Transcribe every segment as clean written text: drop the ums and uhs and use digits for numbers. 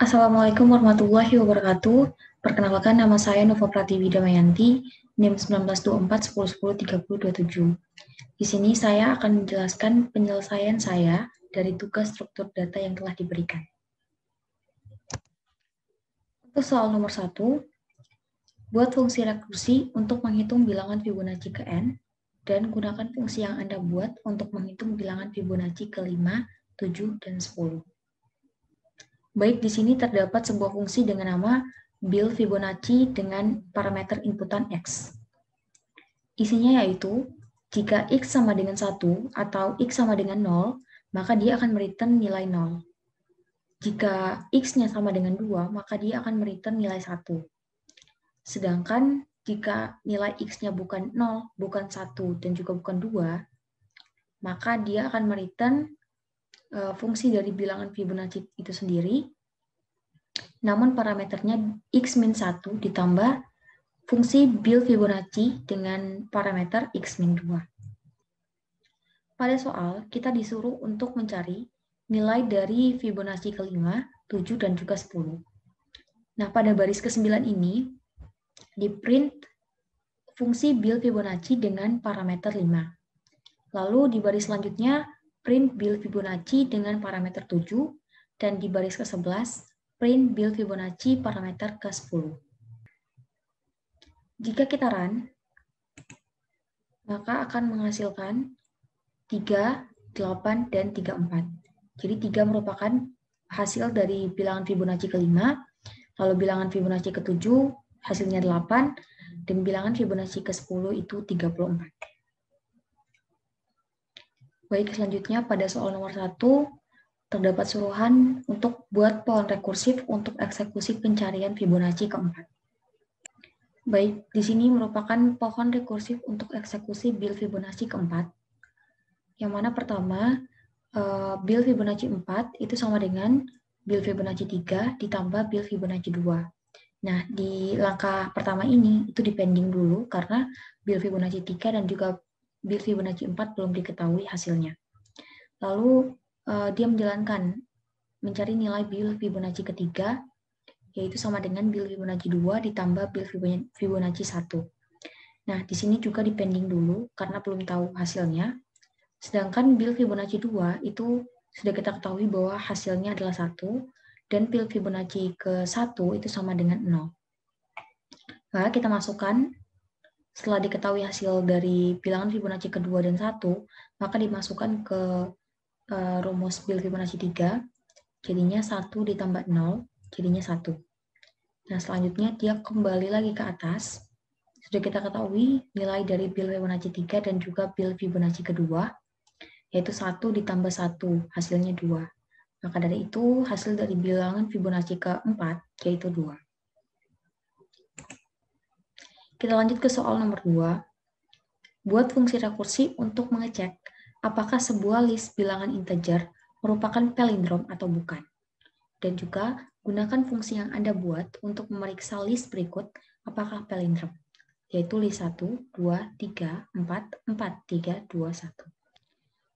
Assalamualaikum warahmatullahi wabarakatuh. Perkenalkan, nama saya Nova Pratiwi Damayanti, NIM 1924-10-10-30-27. Di sini saya akan menjelaskan penyelesaian saya dari tugas struktur data yang telah diberikan. Untuk soal nomor 1, buat fungsi rekursi untuk menghitung bilangan Fibonacci ke N, dan gunakan fungsi yang Anda buat untuk menghitung bilangan Fibonacci ke 5, 7, dan 10. Baik, di sini terdapat sebuah fungsi dengan nama Bill Fibonacci dengan parameter inputan X. Isinya yaitu, jika X sama dengan 1 atau X sama dengan 0, maka dia akan mereturn nilai 0. Jika X-nya sama dengan 2, maka dia akan mereturn nilai 1. Sedangkan jika nilai X-nya bukan 0, bukan 1, dan juga bukan 2, maka dia akan mereturn fungsi dari bilangan Fibonacci itu sendiri, namun parameternya X-1 ditambah fungsi Bill Fibonacci dengan parameter X-2. Pada soal, kita disuruh untuk mencari nilai dari Fibonacci ke-5, 7, dan juga 10. Nah, pada baris ke-9 ini, di-print fungsi Bill Fibonacci dengan parameter 5. Lalu di baris selanjutnya, print Bill Fibonacci dengan parameter 7, dan di baris ke-11, print Bill Fibonacci parameter ke-10. Jika kita run, maka akan menghasilkan 3, 8, dan 34. Jadi 3 merupakan hasil dari bilangan Fibonacci ke-5, lalu bilangan Fibonacci ke-7 hasilnya 8, dan bilangan Fibonacci ke-10 itu 34. Baik, selanjutnya pada soal nomor 1, terdapat suruhan untuk buat pohon rekursif untuk eksekusi pencarian Fibonacci ke-4. Baik, di sini merupakan pohon rekursif untuk eksekusi Bill Fibonacci ke-4. Yang mana pertama, Bill Fibonacci 4 itu sama dengan Bill Fibonacci 3 ditambah Bill Fibonacci 2. Nah, di langkah pertama ini itu dipending dulu karena Bill Fibonacci 3 dan juga Bill Fibonacci 4 belum diketahui hasilnya. Lalu dia menjalankan mencari nilai Bill Fibonacci ketiga, yaitu sama dengan Bill Fibonacci 2 ditambah Bill Fibonacci 1. Nah, di sini juga dipending dulu karena belum tahu hasilnya. Sedangkan Bill Fibonacci 2 itu sudah kita ketahui bahwa hasilnya adalah 1, dan Bill Fibonacci ke-1 itu sama dengan 0. Maka kita masukkan, setelah diketahui hasil dari bilangan Fibonacci ke-2 dan 1, maka dimasukkan ke rumus Bill Fibonacci 3, jadinya 1 ditambah 0, jadinya 1. Nah, selanjutnya dia kembali lagi ke atas. Sudah kita ketahui nilai dari Bill Fibonacci 3 dan juga Bill Fibonacci kedua, yaitu 1 ditambah 1, hasilnya 2. Maka dari itu, hasil dari bilangan Fibonacci ke-4, yaitu 2. Kita lanjut ke soal nomor 2. Buat fungsi rekursi untuk mengecek apakah sebuah list bilangan integer merupakan palindrom atau bukan. Dan juga gunakan fungsi yang Anda buat untuk memeriksa list berikut apakah palindrom, yaitu list 1, 2, 3, 4, 4, 3, 2, 1.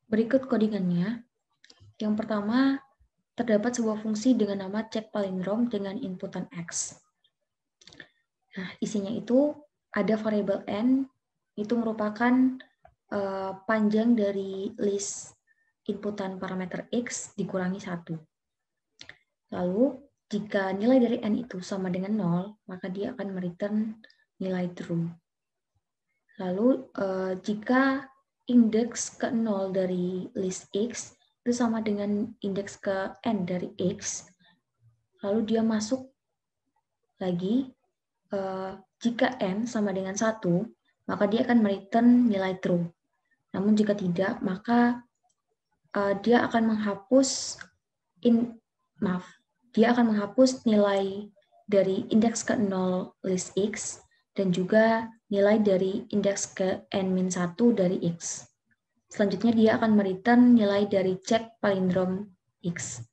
Berikut codingannya. Yang pertama, terdapat sebuah fungsi dengan nama check palindrom dengan inputan X. Nah, isinya itu ada variabel N, itu merupakan panjang dari list inputan parameter X dikurangi 1. Lalu, jika nilai dari N itu sama dengan 0, maka dia akan mereturn nilai true. Lalu, jika indeks ke 0 dari list X itu sama dengan indeks ke N dari X, lalu dia masuk lagi, jika N sama dengan 1, maka dia akan mereturn nilai true. Namun jika tidak, maka dia akan menghapus nilai dari indeks ke 0 list X dan juga nilai dari indeks ke N-1 dari X. Selanjutnya dia akan mereturn nilai dari check palindrom X.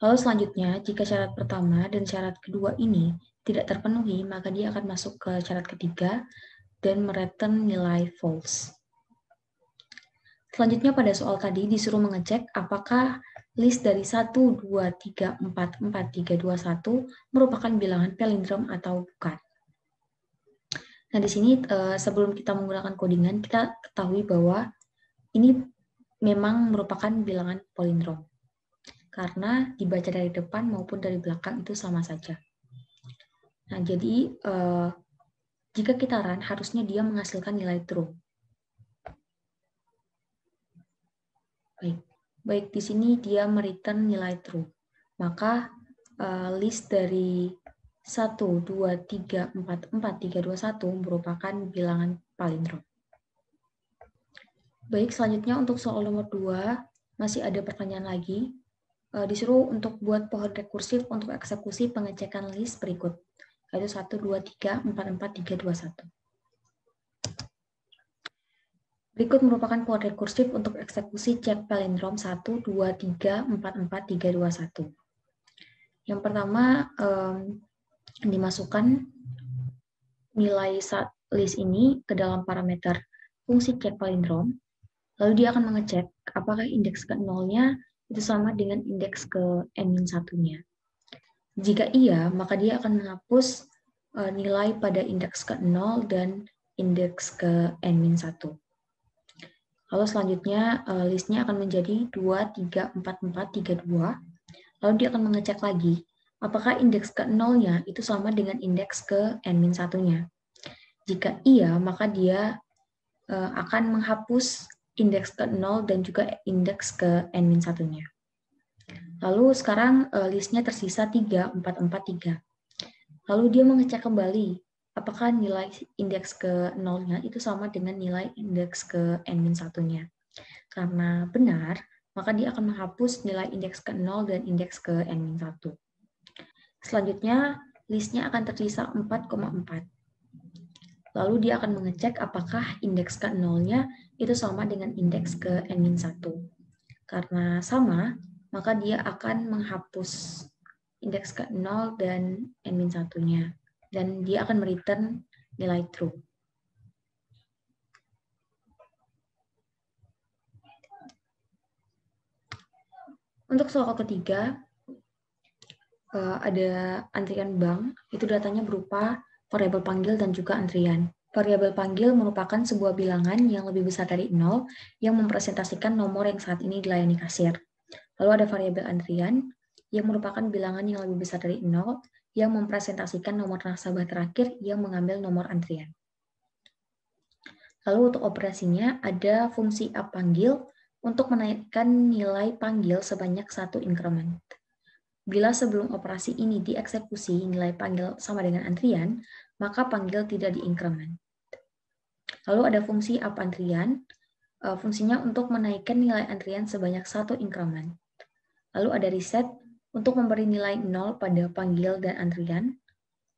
Lalu selanjutnya, jika syarat pertama dan syarat kedua ini tidak terpenuhi, maka dia akan masuk ke syarat ketiga dan mereturn nilai false. Selanjutnya pada soal tadi disuruh mengecek apakah list dari 1, 2, 3, 4, 4, 3, 2, 1 merupakan bilangan palindrom atau bukan. Nah, di sini sebelum kita menggunakan codingan, kita ketahui bahwa ini memang merupakan bilangan palindrom. Karena dibaca dari depan maupun dari belakang itu sama saja. Nah, jadi jika kita run, harusnya dia menghasilkan nilai true. Baik, di sini dia mereturn nilai true. Maka list dari 1, 2, 3, 4, 4, 3, 2, 1 merupakan bilangan palindrom. Baik, selanjutnya untuk soal nomor 2, masih ada pertanyaan lagi. Disuruh untuk buat pohon rekursif untuk eksekusi pengecekan list berikut, yaitu 1, 2, 3, 4, 4, 3, 2, 1. Berikut merupakan pohon rekursif untuk eksekusi cek palindrom 1, 2, 3, 4, 4, 3, 2, 1. Yang pertama, dimasukkan nilai list ini ke dalam parameter fungsi cek palindrom, lalu dia akan mengecek apakah indeks ke nolnya itu sama dengan indeks ke n-1-nya. Jika iya, maka dia akan menghapus nilai pada indeks ke 0 dan indeks ke n-1. Lalu selanjutnya listnya akan menjadi 2, 3, 4, 4, 3, 2. Lalu dia akan mengecek lagi apakah indeks ke 0-nya itu sama dengan indeks ke n-1-nya. Jika iya, maka dia akan menghapus indeks ke 0 dan juga indeks ke n-1-nya. Lalu sekarang listnya tersisa 3, 4, 4, 3. Lalu dia mengecek kembali apakah nilai indeks ke 0-nya itu sama dengan nilai indeks ke n-1-nya. Karena benar, maka dia akan menghapus nilai indeks ke 0 dan indeks ke n-1. Selanjutnya, listnya akan tersisa 4,4. Lalu dia akan mengecek apakah indeks ke 0-nya itu sama dengan indeks ke n-1. Karena sama, maka dia akan menghapus indeks ke 0 dan n-1-nya. Dan dia akan mereturn nilai true. Untuk soal ketiga, ada antrian bank, itu datanya berupa variabel panggil dan juga antrian. Variabel panggil merupakan sebuah bilangan yang lebih besar dari 0 yang mempresentasikan nomor yang saat ini dilayani kasir. Lalu ada variabel antrian yang merupakan bilangan yang lebih besar dari 0 yang mempresentasikan nomor nasabah terakhir yang mengambil nomor antrian. Lalu untuk operasinya ada fungsi up panggil untuk menaikkan nilai panggil sebanyak 1 increment. Bila sebelum operasi ini dieksekusi nilai panggil sama dengan antrian, maka panggil tidak diincrement. Lalu ada fungsi up antrian, fungsinya untuk menaikkan nilai antrian sebanyak 1 increment. Lalu ada reset untuk memberi nilai 0 pada panggil dan antrian.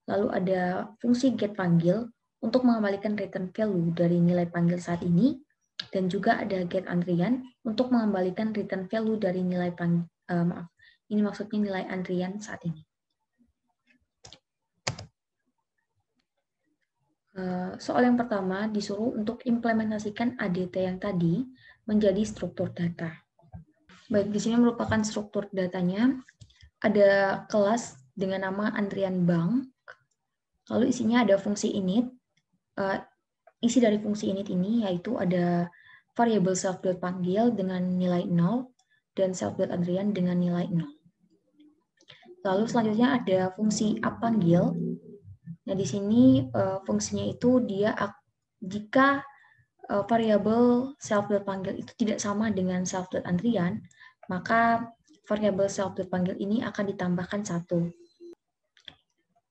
Lalu ada fungsi get panggil untuk mengembalikan return value dari nilai panggil saat ini. Dan juga ada get antrian untuk mengembalikan return value dari nilai panggil, ini maksudnya nilai antrian saat ini. Soal yang pertama disuruh untuk implementasikan ADT yang tadi menjadi struktur data. Baik, di sini merupakan struktur datanya. Ada kelas dengan nama antrian bank. Lalu isinya ada fungsi init. Isi dari fungsi init ini yaitu ada variabel self.panggil dengan nilai 0 dan self.antrian dengan nilai 0. Lalu selanjutnya ada fungsi up panggil. Nah, di sini fungsinya itu dia jika variabel self.panggil itu tidak sama dengan self.antrian, maka variabel self.panggil ini akan ditambahkan 1.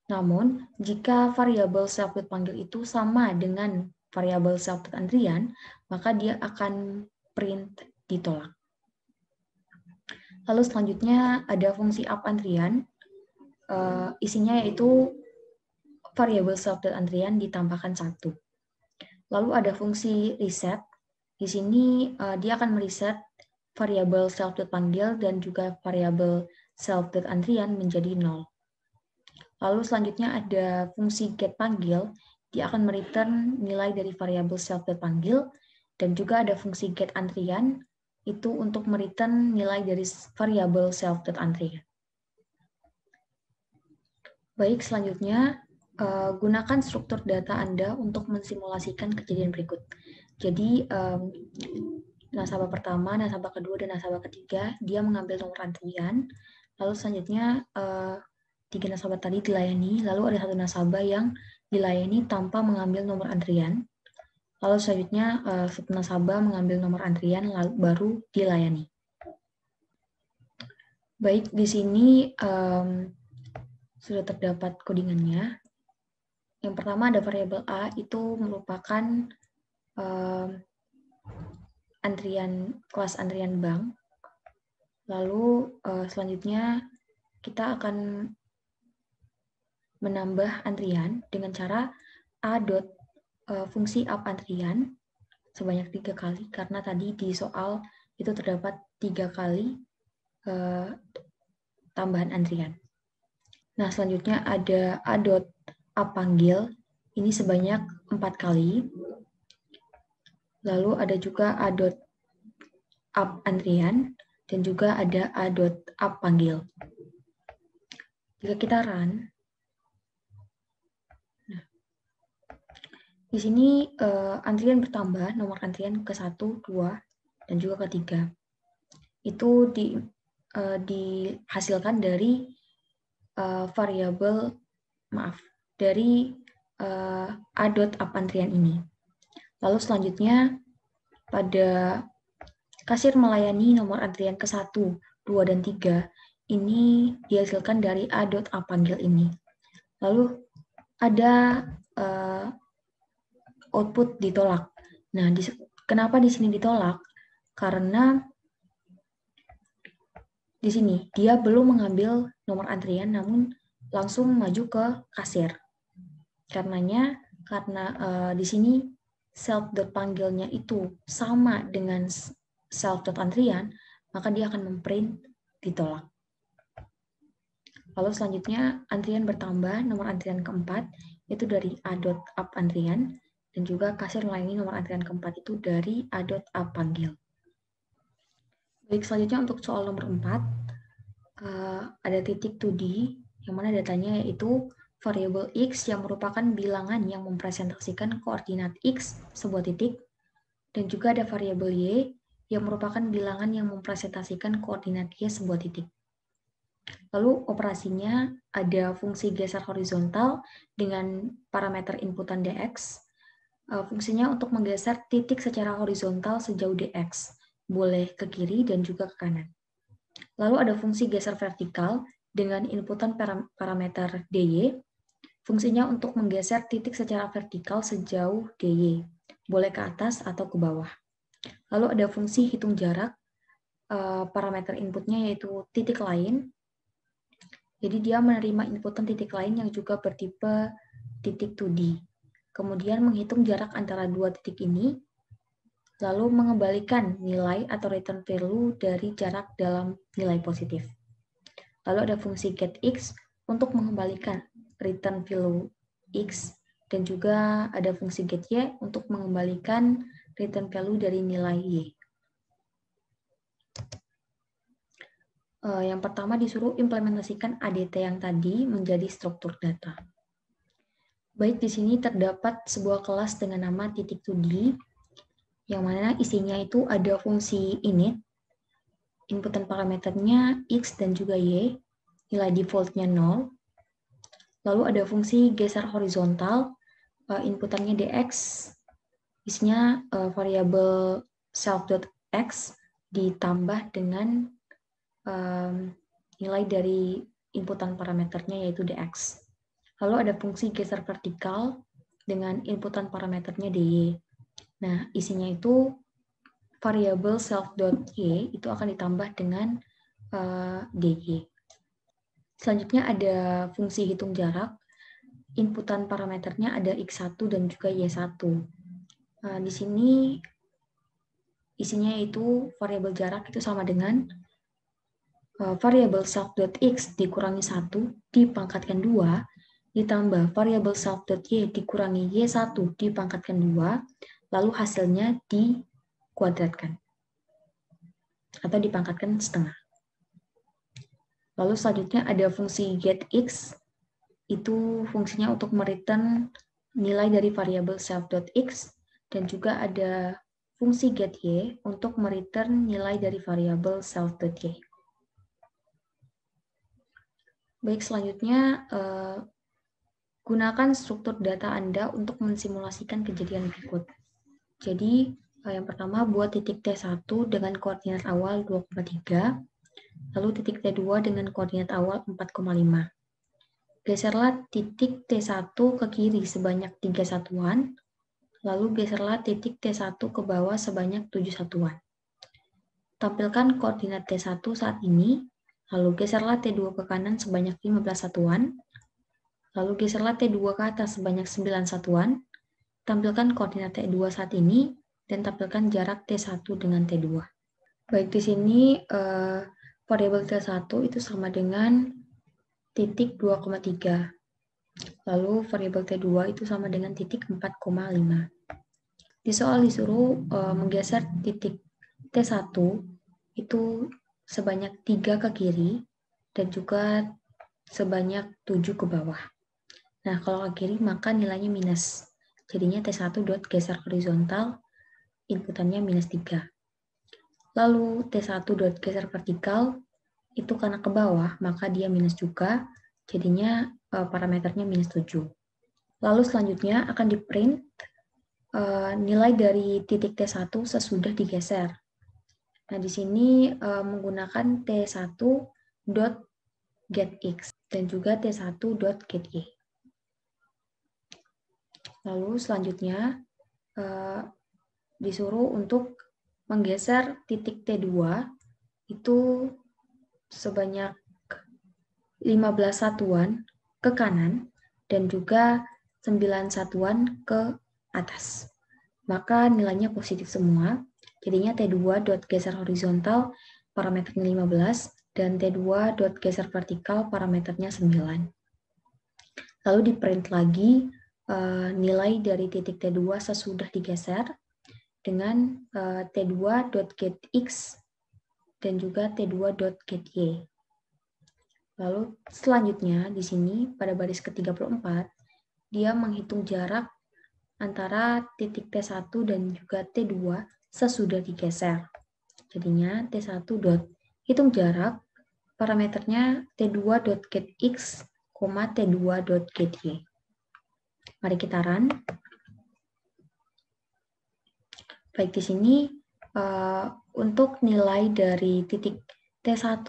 Namun, jika variabel self.panggil itu sama dengan variabel self.antrian, maka dia akan print ditolak. Lalu selanjutnya ada fungsi up antrian, isinya yaitu variabel self.antrian ditambahkan 1. Lalu ada fungsi reset, di sini dia akan mereset variabel self.panggil dan juga variabel self.antrian menjadi 0. Lalu selanjutnya ada fungsi get panggil, dia akan mereturn nilai dari variabel self.panggil Dan juga ada fungsi getAntrian, itu untuk mereturn nilai dari variabel self.antrian. Baik, selanjutnya gunakan struktur data Anda untuk mensimulasikan kejadian berikut. Jadi nasabah pertama, nasabah kedua, dan nasabah ketiga, dia mengambil nomor antrian. Lalu selanjutnya 3 nasabah tadi dilayani, lalu ada 1 nasabah yang dilayani tanpa mengambil nomor antrian. Lalu selanjutnya 1 nasabah mengambil nomor antrian, lalu baru dilayani. Baik, di sini sudah terdapat codingannya. Yang pertama ada variabel A, itu merupakan kelas antrian bank. Lalu selanjutnya kita akan menambah antrian dengan cara fungsi up antrian sebanyak 3 kali, karena tadi di soal itu terdapat 3 kali tambahan antrian. Nah, selanjutnya ada up panggil, ini sebanyak 4 kali. Lalu ada juga up antrian, dan juga ada up panggil. Jika kita run, nah, di sini antrian bertambah, nomor antrian ke 1, 2, dan juga ke 3. Itu dihasilkan dari dari up antrian ini. Lalu selanjutnya pada kasir melayani nomor antrian ke 1, 2, dan 3, ini dihasilkan dari up panggil ini. Lalu ada output ditolak. Nah, kenapa di sini ditolak? Karena di sini dia belum mengambil nomor antrian, namun langsung maju ke kasir. Karena di sini self.panggilnya itu sama dengan self.antrian, maka dia akan memprint ditolak. Lalu selanjutnya antrian bertambah, nomor antrian keempat itu dari up antrian, dan juga kasir melayani nomor antrian keempat itu dari up panggil. Baik, selanjutnya untuk soal nomor 4, ada titik 2D, yang mana datanya yaitu variabel X yang merupakan bilangan yang mempresentasikan koordinat X sebuah titik, dan juga ada variabel Y yang merupakan bilangan yang mempresentasikan koordinat Y sebuah titik. Lalu operasinya ada fungsi geser horizontal dengan parameter inputan dx. Fungsinya untuk menggeser titik secara horizontal sejauh dx, boleh ke kiri dan juga ke kanan. Lalu ada fungsi geser vertikal dengan inputan parameter dy. Fungsinya untuk menggeser titik secara vertikal sejauh dy, boleh ke atas atau ke bawah. Lalu ada fungsi hitung jarak, parameter inputnya yaitu titik lain. Jadi dia menerima inputan titik lain yang juga bertipe titik 2D. Kemudian menghitung jarak antara dua titik ini, lalu mengembalikan nilai atau return value dari jarak dalam nilai positif. Lalu ada fungsi getX untuk mengembalikan return value X, dan juga ada fungsi getY untuk mengembalikan return value dari nilai Y. Yang pertama disuruh implementasikan ADT yang tadi menjadi struktur data. Baik, di sini terdapat sebuah kelas dengan nama titik 2D, yang mana isinya itu ada fungsi init, inputan parameternya X dan juga Y, nilai defaultnya 0. Lalu ada fungsi geser horizontal, inputannya dx, isinya variabel self.x ditambah dengan nilai dari inputan parameternya yaitu dx. Lalu ada fungsi geser vertikal dengan inputan parameternya dy. Nah, isinya itu variabel self.y itu akan ditambah dengan dy. Selanjutnya ada fungsi hitung jarak. Inputan parameternya ada x1 dan juga y1. Di sini isinya itu variabel jarak itu sama dengan variabel self.x dikurangi 1 dipangkatkan 2 ditambah variabel self.y dikurangi y1 dipangkatkan 2, lalu hasilnya dikuadratkan atau dipangkatkan setengah. Lalu selanjutnya ada fungsi getX, itu fungsinya untuk mereturn nilai dari variabel self.x, dan juga ada fungsi getY untuk mereturn nilai dari variabel self.y. Baik, selanjutnya gunakan struktur data Anda untuk mensimulasikan kejadian berikut. Jadi, yang pertama buat titik T1 dengan koordinat awal 2,3, lalu titik T2 dengan koordinat awal 4,5. Geserlah titik T1 ke kiri sebanyak 3 satuan, lalu geserlah titik T1 ke bawah sebanyak 7 satuan. Tampilkan koordinat T1 saat ini, lalu geserlah T2 ke kanan sebanyak 15 satuan, lalu geserlah T2 ke atas sebanyak 9 satuan, tampilkan koordinat T2 saat ini, dan tampilkan jarak T1 dengan T2. Baik, di sini variabel T1 itu sama dengan titik 2,3. Lalu variabel T2 itu sama dengan titik 4,5. Di soal disuruh menggeser titik T1 itu sebanyak 3 ke kiri dan juga sebanyak 7 ke bawah. Nah, kalau ke kiri maka nilainya minus. Jadinya T1 dot geser horizontal, inputannya minus 3. Lalu T1 dot geser vertikal, itu karena ke bawah, maka dia minus juga, jadinya parameternya minus 7. Lalu selanjutnya akan di-print nilai dari titik T1 sesudah digeser. Nah, di sini menggunakan T1 dot getX dan juga T1 dot getY. Lalu selanjutnya disuruh untuk menggeser titik T2 itu sebanyak 15 satuan ke kanan dan juga 9 satuan ke atas. Maka nilainya positif semua. Jadinya T2 dot geser horizontal parameternya 15 dan T2 dot geser vertikal parameternya 9. Lalu di print lagi nilai dari titik T2 sesudah digeser dengan T2 dot getX dan juga T2 dot getY. Lalu selanjutnya di sini pada baris ke-34 dia menghitung jarak antara titik T1 dan juga T2 sesudah digeser. Jadinya T1 dot hitung jarak parameternya T2 dot getX, T2 dot getY. Mari kita run. Baik, di sini untuk nilai dari titik T1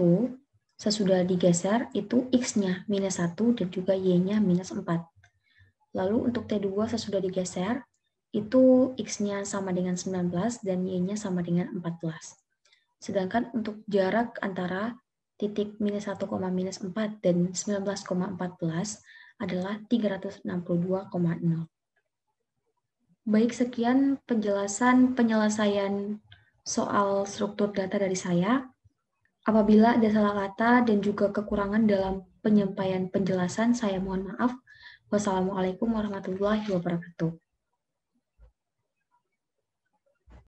sesudah digeser itu X-nya minus 1 dan juga Y-nya minus 4. Lalu untuk T2 sesudah digeser itu X-nya sama dengan 19 dan Y-nya sama dengan 14. Sedangkan untuk jarak antara titik minus 1, minus 4 dan 19,14 adalah 362,0. Baik, sekian penjelasan penyelesaian soal struktur data dari saya. Apabila ada salah kata dan juga kekurangan dalam penyampaian penjelasan, saya mohon maaf. Wassalamualaikum warahmatullahi wabarakatuh.